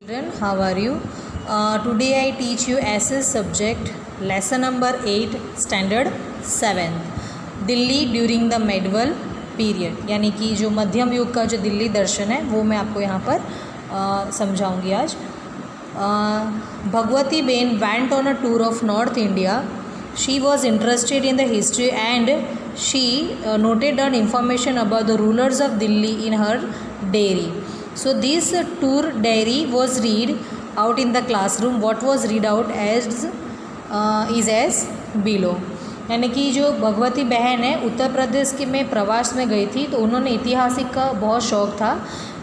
Children, how are you? Today I teach you SS subject lesson number 8 standard 7 Delhi during the medieval period, यानी कि जो मध्यम युग का जो दिल्ली दर्शन है वो मैं आपको यहाँ पर समझाऊंगी आज। Bhagwati Ben went on a tour of North India. She was interested in the history and she noted down information about the rulers of Delhi in her diary. So this tour diary was read out in the classroom. What was read out as is as below. यानी कि जो भगवती बहन है उत्तर प्रदेश के में प्रवास में गई थी, तो उन्होंने ऐतिहासिक का बहुत शौक़ था,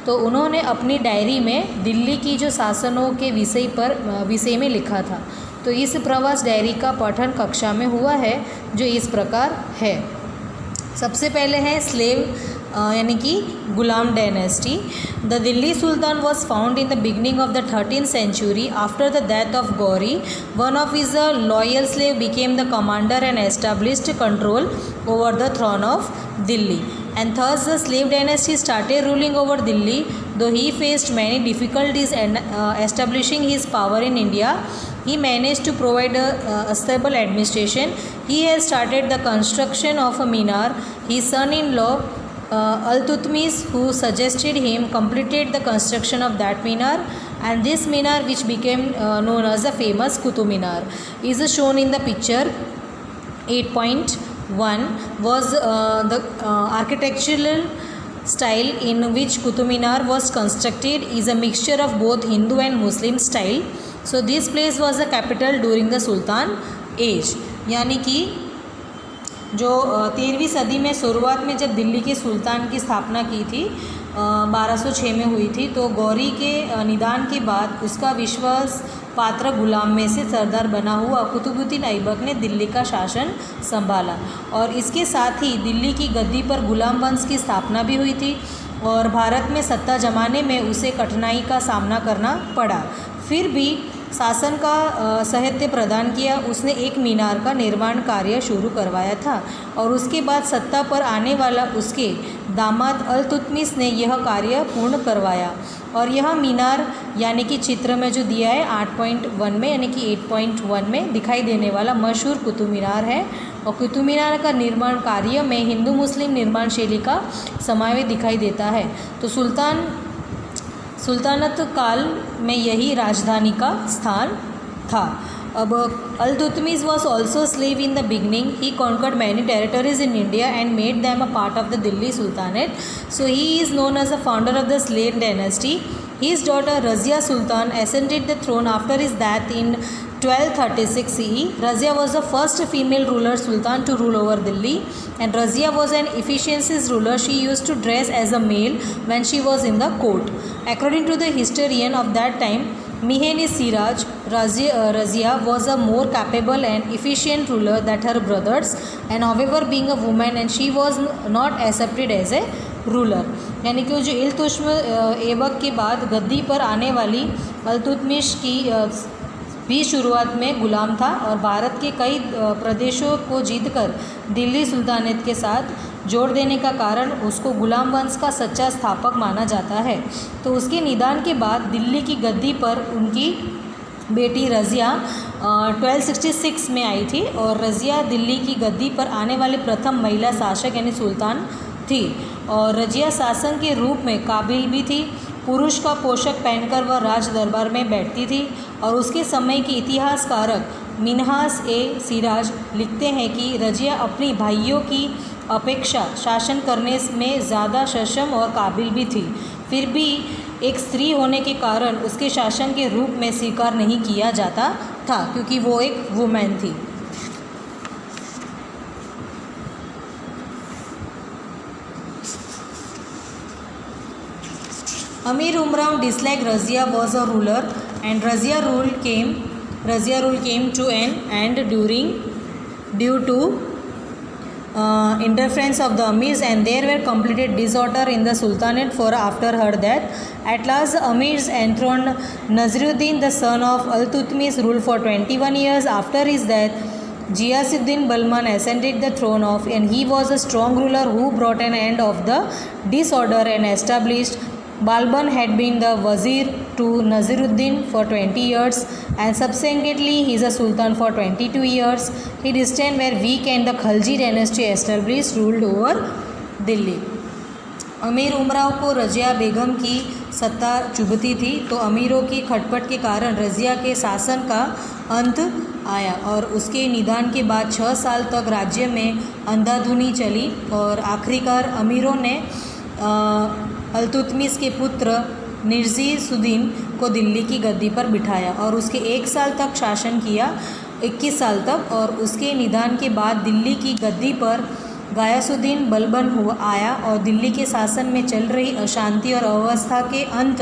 तो उन्होंने अपनी डायरी में दिल्ली की जो शासनों के विषय में लिखा था। तो इस प्रवास डायरी का पठन कक्षा में हुआ है, जो इस प्रकार है। सबसे पहले है स्लेव यानी कि गुलाम dynasty. The Delhi sultan was found in the beginning of the 13th century after the death of Ghori. One of his loyal slave became the commander and established control over the throne of Delhi, and thus the slave dynasty started ruling over Delhi. Though he faced many difficulties in establishing his power in India, he managed to provide a stable administration. He has started the construction of a minar. His son-in-law Al-Tutmis, who suggested him, completed the construction of that minar, and this minar, which became known as the famous Qutub Minar, is shown in the picture 8.1. was the architectural style in which Qutub Minar was constructed is a mixture of both Hindu and Muslim style. So this place was the capital during the Sultan age. यानी कि जो 13वीं सदी में शुरुआत में जब दिल्ली के सुल्तान की स्थापना की थी 1206 में हुई थी, तो गौरी के निदान के बाद उसका विश्वास पात्र गुलाम में से सरदार बना हुआ कुतुबुद्दीन ऐबक ने दिल्ली का शासन संभाला, और इसके साथ ही दिल्ली की गद्दी पर गुलाम वंश की स्थापना भी हुई थी, और भारत में सत्ता जमाने में उसे कठिनाई का सामना करना पड़ा। फिर भी शासन का साहित्य प्रदान किया। उसने एक मीनार का निर्माण कार्य शुरू करवाया था, और उसके बाद सत्ता पर आने वाला उसके दामाद अल-तुतमिस ने यह कार्य पूर्ण करवाया। और यह मीनार यानी कि चित्र में जो दिया है 8.1 में यानी कि 8.1 में दिखाई देने वाला मशहूर कुतुब मीनार है, और कुतुब मीनार का निर्माण कार्य में हिंदू मुस्लिम निर्माण शैली का समावेश दिखाई देता है। तो सुल्तानत काल में यही राजधानी का स्थान था। अब Iltutmish was also slave in the beginning. He conquered many territories in India and made them a part of the Delhi sultanate. So he is known as the founder of the slave dynasty. His daughter Razia Sultan ascended the throne after his death in 1236 CE. Razia was the first female ruler sultan to rule over Delhi, and Razia was an efficient ruler. She used to dress as a male when she was in the court. According to the historian of that time, Mihen-i-Siraj, Razia was a more capable and efficient ruler than her brothers, and however being a woman, and she was not accepted as a ruler. यानी कि जो इल्तुतमिश ऐबक के बाद गद्दी पर आने वाली अल-तुतमिश की भी शुरुआत में गुलाम था, और भारत के कई प्रदेशों को जीतकर दिल्ली सुल्तानेट के साथ जोड़ देने का कारण उसको गुलाम वंश का सच्चा स्थापक माना जाता है। तो उसके निदान के बाद दिल्ली की गद्दी पर उनकी बेटी रज़िया 1266 में आई थी, और रज़िया दिल्ली की गद्दी पर आने वाले प्रथम महिला शासक यानी सुल्तान थी, और रज़िया शासन के रूप में काबिल भी थी। पुरुष का पोशाक पहनकर वह राज दरबार में बैठती थी, और उसके समय के इतिहासकारक मिन्हाज-ए-सिराज लिखते हैं कि रज़िया अपनी भाइयों की अपेक्षा शासन करने में ज़्यादा सक्षम और काबिल भी थी। फिर भी एक स्त्री होने के कारण उसके शासन के रूप में स्वीकार नहीं किया जाता था, क्योंकि वो एक वुमेन थी। Amir Umran disliked Razia was a ruler, and Razia rule came to an end due to interference of the Amirs, and there were completed disorder in the Sultanate for after her death. At last the Amirs enthroned Naziruddin, the son of Al-Tutmish, ruled for 21 years. After his death, Ghiyasuddin Balman ascended the throne and he was a strong ruler who brought an end of the disorder and established Balban had been the Wazir to Naziruddin for 20 years and subsequently he is a Sultan for 22 years. His reign were weak and the Khalji dynasty established ruled over Delhi. अमीर उमराव को रज़िया बेगम की सत्ता चुभती थी, तो अमीरों की खटपट के कारण रज़िया के शासन का अंत आया और उसके निधन के बाद 6 साल तक राज्य में अंधाधुनी चली और आखिरकार अमीरों ने अल्तुतमिश के पुत्र निज़ामुद्दीन को दिल्ली की गद्दी पर बिठाया और उसके 1 साल तक शासन किया, 21 साल तक, और उसके निधन के बाद दिल्ली की गद्दी पर गयासुद्दीन बलबन आया और दिल्ली के शासन में चल रही अशांति और अव्यवस्था के अंत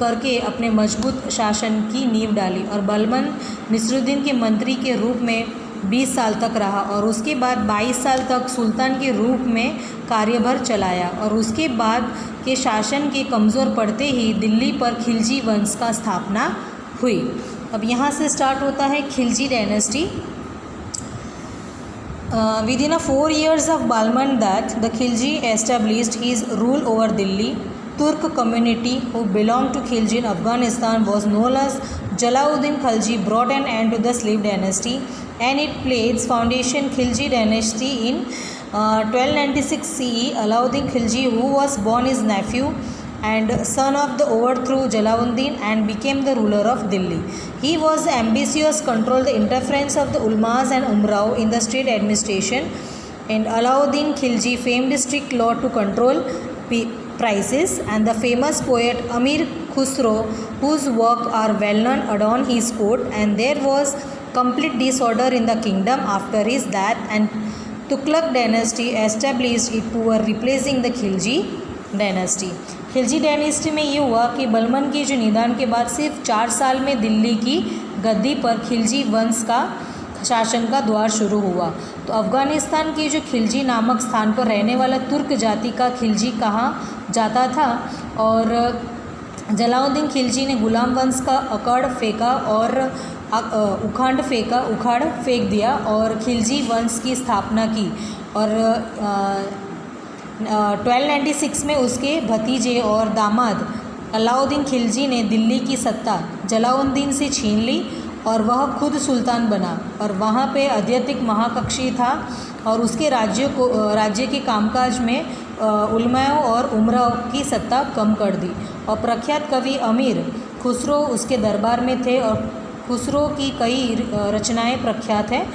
करके अपने मजबूत शासन की नींव डाली और बलबन नसीरुद्दीन के मंत्री के रूप में 20 साल तक रहा और उसके बाद 22 साल तक सुल्तान के रूप में कार्यभार चलाया और उसके बाद के शासन के कमज़ोर पड़ते ही दिल्ली पर खिलजी वंश का स्थापना हुई। अब यहाँ से स्टार्ट होता है Khilji dynasty. Within 4 years of Balban that the Khilji established his rule over Delhi, Turk community who belonged to Khilji in Afghanistan was known as Jalauddin Khalji brought an end to the slave dynasty and it played its foundation Khilji dynasty in 1296 CE. Alauddin Khilji, who was born his nephew and son of the overthrew Jalauddin and became the ruler of Delhi. He was ambitious, controlled the interference of the ulmas and umrao in the state administration, and Alauddin Khilji famed strict law to control prices, and the famous poet Amir Khusro, whose work are well known, adorned his court, and there was complete disorder in the kingdom after his death, and Tughlaq dynasty established it who were replacing the Khilji dynasty. Khilji dynasty में ये हुआ कि बलबन के जो निधन के बाद सिर्फ 4 साल में दिल्ली की गद्दी पर खिलजी वंश का शासन का द्वार शुरू हुआ। तो अफ़गानिस्तान की जो खिलजी नामक स्थान पर रहने वाला तुर्क जाति का खिलजी कहा जाता था और जलाउद्दीन खिलजी ने गुलाम वंश का उखाड़ फेंक दिया और खिलजी वंश की स्थापना की और 1296 में उसके भतीजे और दामाद अलाउद्दीन खिलजी ने दिल्ली की सत्ता जलाउद्दीन से छीन ली और वह खुद सुल्तान बना और वहाँ पे अत्यधिक महाकक्षी था और उसके राज्य के कामकाज में उलमाओं और उमराव की सत्ता कम कर दी और प्रख्यात कवि अमीर खुसरो उसके दरबार में थे और खुसरो की कई रचनाएं प्रख्यात हैं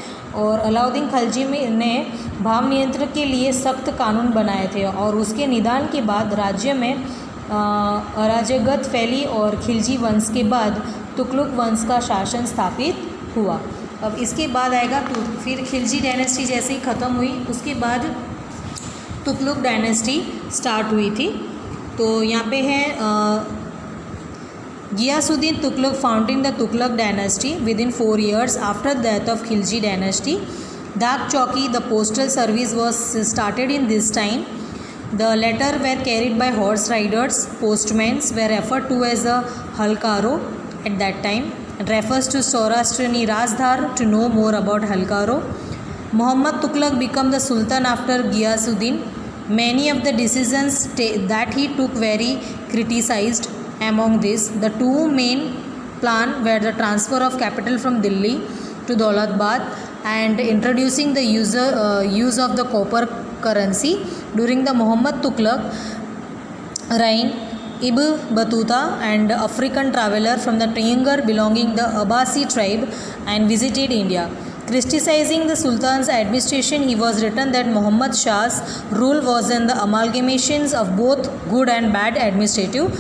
और अलाउद्दीन खिलजी ने भाव नियंत्रण के लिए सख्त कानून बनाए थे और उसके निधन के बाद राज्य में अराजकता फैली और खिलजी वंश के बाद तुगलक वंश का शासन स्थापित हुआ। अब इसके बाद आएगा फिर खिलजी डायनेस्टी जैसे ही ख़त्म हुई उसके बाद तुगलक डायनेस्टी स्टार्ट हुई थी। तो यहाँ पे है Ghiyasuddin Tughlaq founding the Tughlaq dynasty within 4 years after the death of Khilji dynasty. Dak Chowki, the postal service, was started in this time. The latter were carried by horse riders. Postmen were referred to as a halkaro at that time. It refers to Saurashtrani Rajdhar to know more about halkaro. Muhammad Tughlaq became the Sultan after Ghiyasuddin. Many of the decisions that he took very criticized. Among this, the two main plan were the transfer of capital from Delhi to Daulatbad and introducing the use of the copper currency. During the Muhammad Tughlaq reign, Ibn Battuta, an African traveller from the triangle belonging the Abbasi tribe, and visited India. Criticizing the Sultan's administration, he was written that Muhammad Shah's rule was in the amalgamations of both good and bad administrative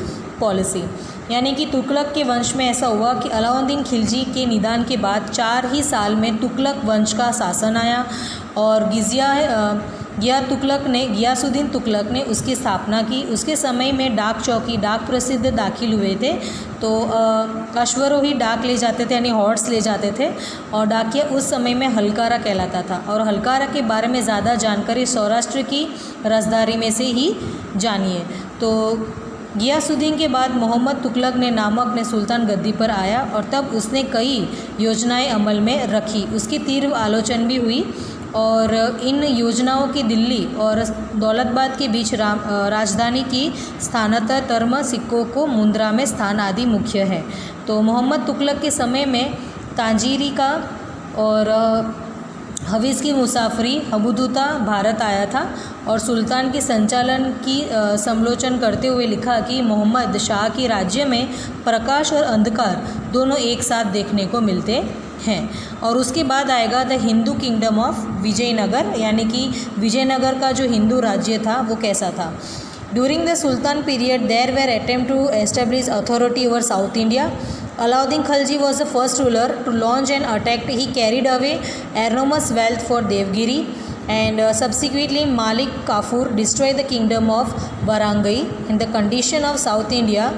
policy. यानी कि तुगलक के वंश में ऐसा हुआ कि अलाउद्दीन खिलजी के निधन के बाद 4 ही साल में तुगलक वंश का शासन आया और गियासुद्दीन तुगलक ने उसकी स्थापना की। उसके समय में डाक प्रसिद्ध दाखिल हुए थे। तो अश्वरोही डाक ले जाते थे यानी हॉर्स ले जाते थे और डाकिया उस समय में हलकारा कहलाता था और हलकारा के बारे में ज़्यादा जानकारी सौराष्ट्र की राजधानी में से ही जानिए। तो गियासुद्दीन के बाद मोहम्मद तुगलक ने सुल्तान गद्दी पर आया और तब उसने कई योजनाएं अमल में रखी। उसकी तीव्र आलोचना भी हुई और इन योजनाओं की दिल्ली और दौलताबाद के बीच राजधानी की स्थानांतर टर्म सिक्कों को मुद्रा में स्थान आदि मुख्य है। तो मोहम्मद तुगलक के समय में तांजीरी का और हफीज़ की मुसाफरी हबूदूता भारत आया था और सुल्तान के संचालन की समालोचना करते हुए लिखा कि मोहम्मद शाह के राज्य में प्रकाश और अंधकार दोनों एक साथ देखने को मिलते हैं। और उसके बाद आएगा the Hindu kingdom of Vijayanagar, यानी कि विजयनगर का जो हिंदू राज्य था वो कैसा था। During the sultan period there were attempt to establish authority over South India. Alauddin Khilji was the first ruler to launch an attack. He carried away enormous wealth for Devgiri, and subsequently Malik Kafur destroyed the kingdom of Varangai. And the condition of South India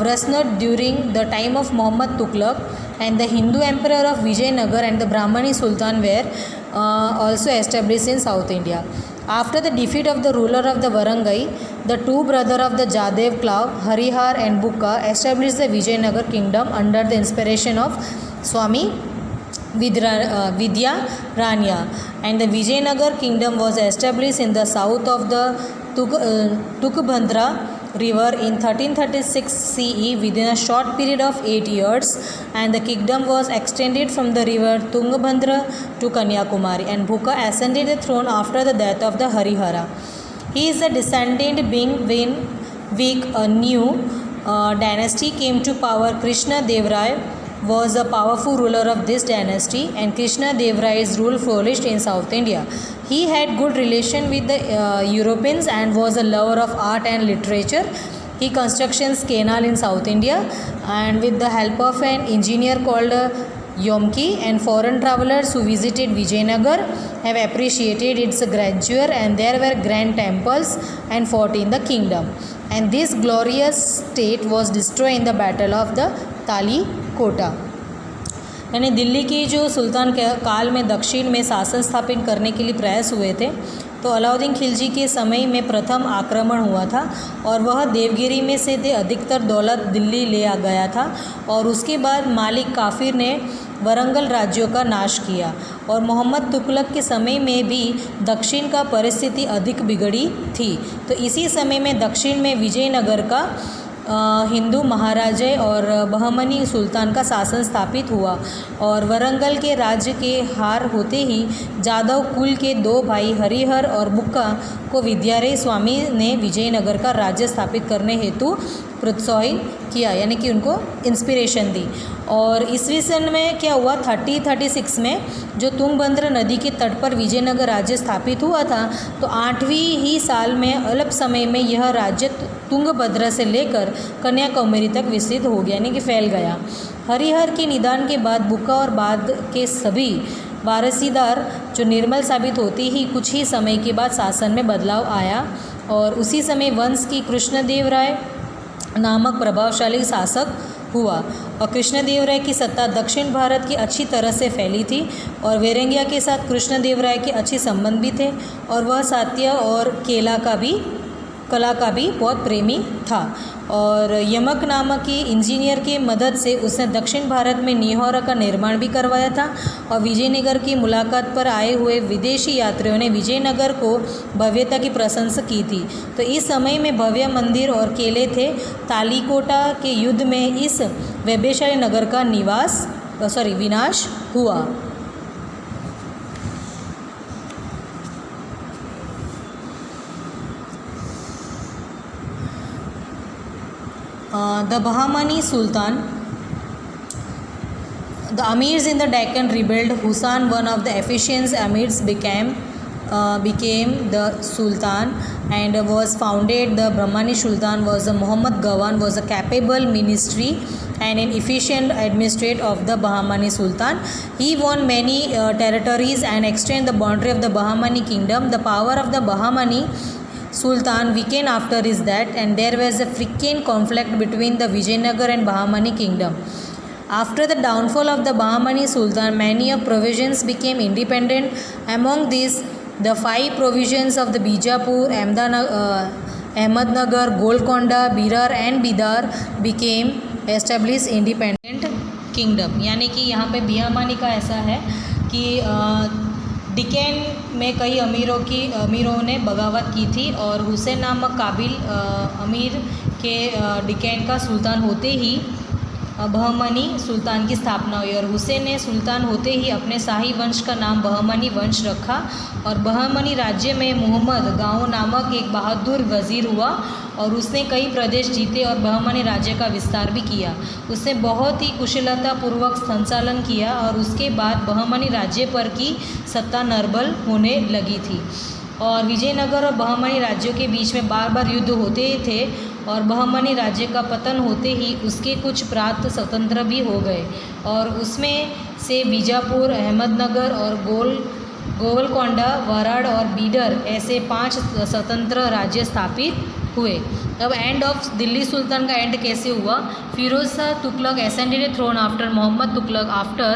worsened during the time of Muhammad Tughlaq, and the Hindu emperor of Vijayanagar and the Brahmani Sultan were also established in South India. After the defeat of the ruler of the Varangai, the two brothers of the Jadev clan, Harihar and Bukka, established the Vijayanagar kingdom under the inspiration of Swami Vidya Rania. And the Vijayanagar kingdom was established in the south of the Tungabhadra river in 1336 CE within a short period of 8 years, and the kingdom was extended from the river Tungabhadra to Kanyakumari, and Bukka ascended the throne after the death of the Harihara. He is a descendant being when a new dynasty came to power. Krishna Dev Rai was a powerful ruler of this dynasty, and Krishna Dev Rai's rule flourished in South India. He had good relation with the Europeans and was a lover of art and literature. He constructed canal in South India, and with the help of an engineer called Yomki, and foreign travelers who visited Vijayanagar have appreciated its grandeur, and there were grand temples and fort in the kingdom. And this glorious state was destroyed in the battle of the Talikota. यानी दिल्ली की जो सुल्तान के काल में दक्षिण में शासन स्थापित करने के लिए प्रयास हुए थे, तो अलाउद्दीन खिलजी के समय में प्रथम आक्रमण हुआ था और वह देवगिरी में से अधिकतर दौलत दिल्ली ले आ गया था। और उसके बाद मालिक काफिर ने वरंगल राज्यों का नाश किया, और मोहम्मद तुगलक के समय में भी दक्षिण का परिस्थिति अधिक बिगड़ी थी। तो इसी समय में दक्षिण में विजयनगर का हिंदू महाराजे और बहमनी सुल्तान का शासन स्थापित हुआ, और वरंगल के राज्य के हार होते ही जादव कुल के दो भाई हरिहर और बुक्का को विद्यारय स्वामी ने विजयनगर का राज्य स्थापित करने हेतु प्रोत्साहित किया, यानी कि उनको इंस्पिरेशन दी। और ईस्वी सन में क्या हुआ, 3036 में जो तुंगभद्रा नदी के तट पर विजयनगर राज्य स्थापित हुआ था, तो 8वीं ही साल में अल्प समय में यह राज्य तुंगभद्रा से लेकर कन्याकुमारी तक विस्तृत हो गया, यानी कि फैल गया। हरिहर के निधन के बाद बुक्का और बाद के सभी वारसीदार जो निर्मल साबित होती ही कुछ ही समय के बाद शासन में बदलाव आया, और उसी समय वंश की कृष्णदेव राय नामक प्रभावशाली शासक हुआ, और कृष्णदेव राय की सत्ता दक्षिण भारत की अच्छी तरह से फैली थी, और वेरंगिया के साथ कृष्णदेव राय के अच्छे संबंध भी थे, और वह सात्य और कला का भी बहुत प्रेमी था। और यमक नामक की इंजीनियर की मदद से उसने दक्षिण भारत में निहोरा का निर्माण भी करवाया था, और विजयनगर की मुलाकात पर आए हुए विदेशी यात्रियों ने विजयनगर को भव्यता की प्रशंसा की थी। तो इस समय में भव्य मंदिर और किले थे। तालीकोटा के युद्ध में इस वैभवशाली नगर का विनाश हुआ। The Bahmani Sultan, the Amirs in the Deccan rebelled. Husain, one of the efficient Amirs, became the Sultan and was founded. The Bahmani Sultan was Muhammad Gawan, was a capable ministry and an efficient administrator of the Bahmani Sultan. He won many territories and extended the boundary of the Bahmani kingdom. The power of the Bahmani Sultan weakened after his death, and there was a frequent conflict between the Vijayanagar and Bahmani kingdom. After the downfall of the Bahmani Sultan, many of provisions became independent. Among these, the 5 provisions of the Bijapur, Ahmednagar, Golconda, Berar and Bidar became established independent kingdom। यानी कि यहाँ पे बिहामानी का ऐसा है कि डिकैन में कई अमीरों ने बगावत की थी और हुसैन नामक काबिल अमीर के डिकैन का सुल्तान होते ही बहमनी सुल्तान की स्थापना हुई और हुसैन ने सुल्तान होते ही अपने शाही वंश का नाम बहमनी वंश रखा और बहमनी राज्य में मोहम्मद गाँव नामक एक बहादुर वज़ीर हुआ और उसने कई प्रदेश जीते और बहमनी राज्य का विस्तार भी किया। उसने बहुत ही कुशलतापूर्वक संचालन किया और उसके बाद बहमनी राज्य पर की सत्ता निर्बल होने लगी थी और विजयनगर और बहमनी राज्यों के बीच में बार बार युद्ध होते थे और बहमनी राज्य का पतन होते ही उसके कुछ प्रांत स्वतंत्र भी हो गए और उसमें से बीजापुर, अहमदनगर और गोवलकोंडा, वराड और बीडर ऐसे 5 स्वतंत्र राज्य स्थापित हुए। अब एंड ऑफ दिल्ली सुल्तान का एंड कैसे हुआ? Firoz Shah Tughlaq ascended a throne after Muhammad Tughlaq. After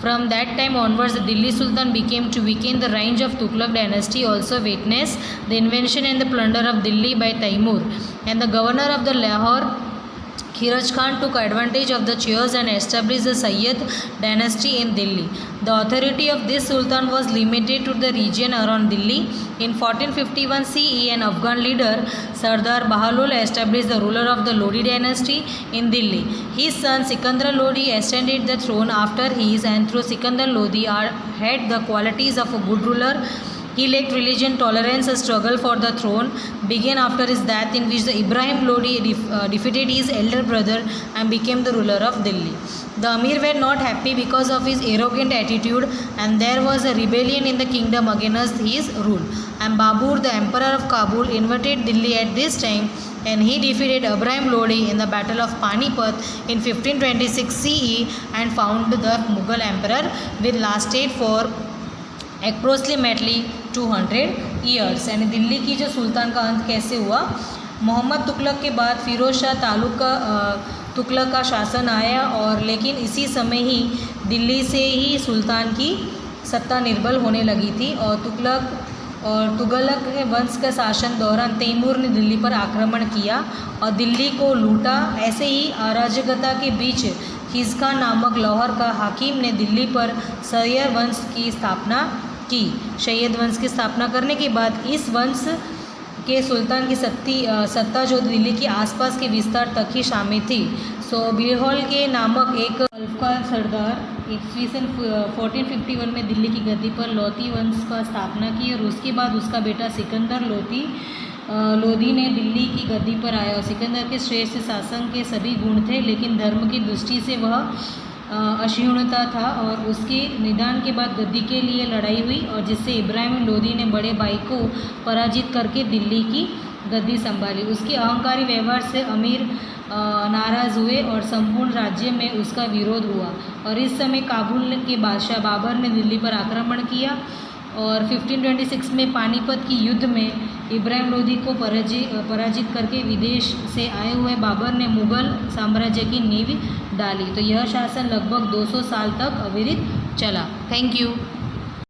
from that time onwards, the Delhi Sultan became to weaken the range of Tughlaq dynasty. Also witnessed the invasion and the plunder of Delhi by Taimur, and the governor of the Lahore, Khiraj Khan, took advantage of the chaos and established the Sayyid dynasty in Delhi. The authority of this sultan was limited to the region around Delhi. In 1451 CE, an Afghan leader, Sardar Bahlol, established the ruler of the Lodi dynasty in Delhi. His son Sikandar Lodi ascended the throne after his, and through Sikandar Lodi had the qualities of a good ruler. He lacked religion, tolerance. A struggle for the throne began after his death, in which the Ibrahim Lodi defeated his elder brother and became the ruler of Delhi. The Amir were not happy because of his arrogant attitude, and there was a rebellion in the kingdom against his rule. And Babur, the emperor of Kabul, invaded Delhi at this time, and he defeated Ibrahim Lodi in the Battle of Panipat in 1526 CE and found the Mughal emperor, which lasted for approximately 200 years. यानी दिल्ली की जो सुल्तान का अंत कैसे हुआ? मोहम्मद तुगलक के बाद फिरोज शाह तुगलक का शासन आया और लेकिन इसी समय ही दिल्ली से ही सुल्तान की सत्ता निर्बल होने लगी थी और तुगलक के वंश के शासन दौरान तैमूर ने दिल्ली पर आक्रमण किया और दिल्ली को लूटा। ऐसे ही अराजकता के बीच खिज़ खान नामक लाहौर का हाकिम ने दिल्ली पर सैयद वंश की स्थापना की। सैयद वंश की स्थापना करने के बाद इस वंश के सुल्तान की सत्ता जो दिल्ली के आसपास के विस्तार तक ही शामिल थी। बिरहोल के नामक एक अल्फगान सरदार ईस्वी सन 1451 में दिल्ली की गद्दी पर लोधी वंश का स्थापना की और उसके बाद उसका बेटा सिकंदर लोधी ने दिल्ली की गद्दी पर आया और सिकंदर के श्रेष्ठ शासन के सभी गुण थे, लेकिन धर्म की दृष्टि से वह अक्षुण्णता था और उसके निधन के बाद गद्दी के लिए लड़ाई हुई और जिससे इब्राहिम लोधी ने बड़े भाई को पराजित करके दिल्ली की गद्दी संभाली। उसके अहंकारी व्यवहार से अमीर नाराज़ हुए और संपूर्ण राज्य में उसका विरोध हुआ और इस समय काबुल के बादशाह बाबर ने दिल्ली पर आक्रमण किया और 1526 में पानीपत की युद्ध में इब्राहिम लोधी को पराजित करके विदेश से आए हुए बाबर ने मुग़ल साम्राज्य की नींव डाली। तो यह शासन लगभग 200 साल तक अविरत चला। Thank you.